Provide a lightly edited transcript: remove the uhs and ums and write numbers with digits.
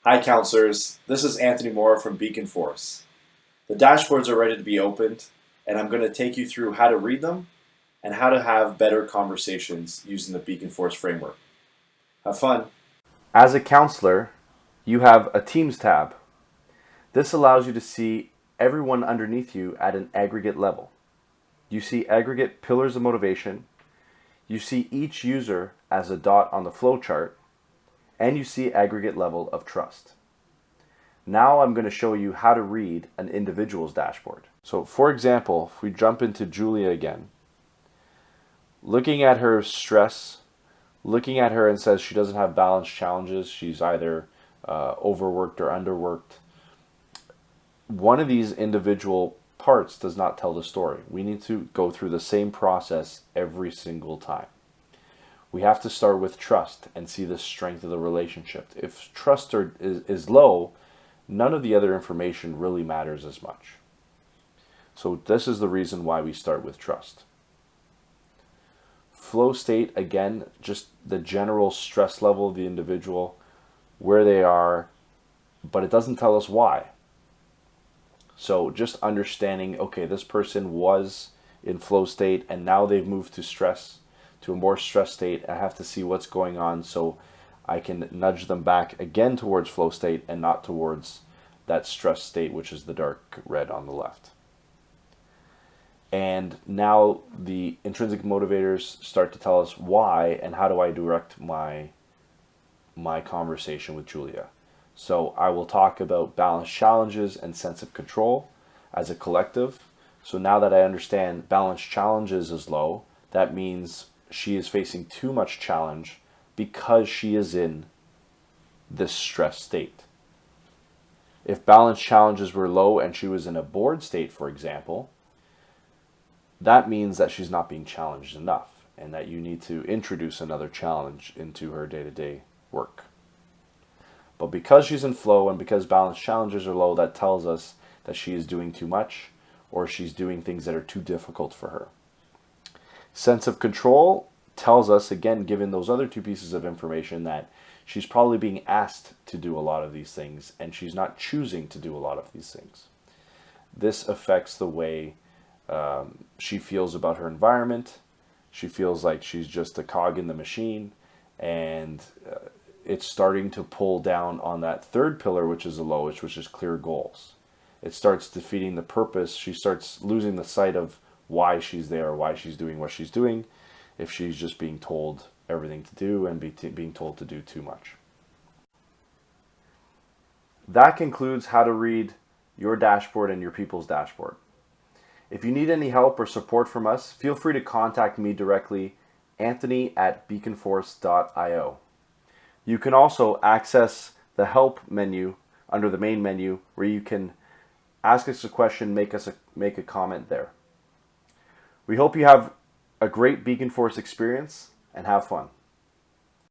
Hi, counselors. This is Anthony Moore from Beaconforce. The dashboards are ready to be opened, and I'm going to take you through how to read them and how to have better conversations using the Beaconforce framework. Have fun. As a counselor, you have a Teams tab. This allows you to see everyone underneath you at an aggregate level. You see aggregate pillars of motivation. You see each user as a dot on the flowchart, and you see aggregate level of trust. Now I'm going to show you how to read an individual's dashboard. So for example, if we jump into Julia again, looking at her stress, looking at her and says she doesn't have balance challenges, she's either overworked or underworked. One of these individual parts does not tell the story. We need to go through the same process every single time. We have to start with trust and see the strength of the relationship. If trust is low, none of the other information really matters as much. So this is the reason why we start with trust. Flow state, again, just the general stress level of the individual, where they are, but it doesn't tell us why. So just understanding, okay, this person was in flow state and now they've moved to stress, to a more stress state. I have to see what's going on so I can nudge them back again towards flow state and not towards that stress state, which is the dark red on the left. And now the intrinsic motivators start to tell us why and how do I direct my conversation with Julia. So I will talk about balance challenges and sense of control as a collective. So now that I understand balance challenges is low, that means she is facing too much challenge because she is in this stress state. If balance challenges were low and she was in a bored state, for example, that means that she's not being challenged enough and that you need to introduce another challenge into her day-to-day work. But because she's in flow and because balance challenges are low, that tells us that she is doing too much or she's doing things that are too difficult for her. Sense of control tells us, again, given those other two pieces of information, that she's probably being asked to do a lot of these things and she's not choosing to do a lot of these things. This affects the way she feels about her environment. She feels like she's just a cog in the machine, and it's starting to pull down on that third pillar, which is the lowest, which is clear goals. It starts defeating the purpose. She starts losing the sight of why she's there, why she's doing what she's doing, if she's just being told everything to do and being told to do too much. That concludes how to read your dashboard and your people's dashboard. If you need any help or support from us, feel free to contact me directly, anthony@beaconforce.io. You can also access the help menu under the main menu where you can ask us a question, make a comment there. We hope you have a great Beaconforce experience and have fun.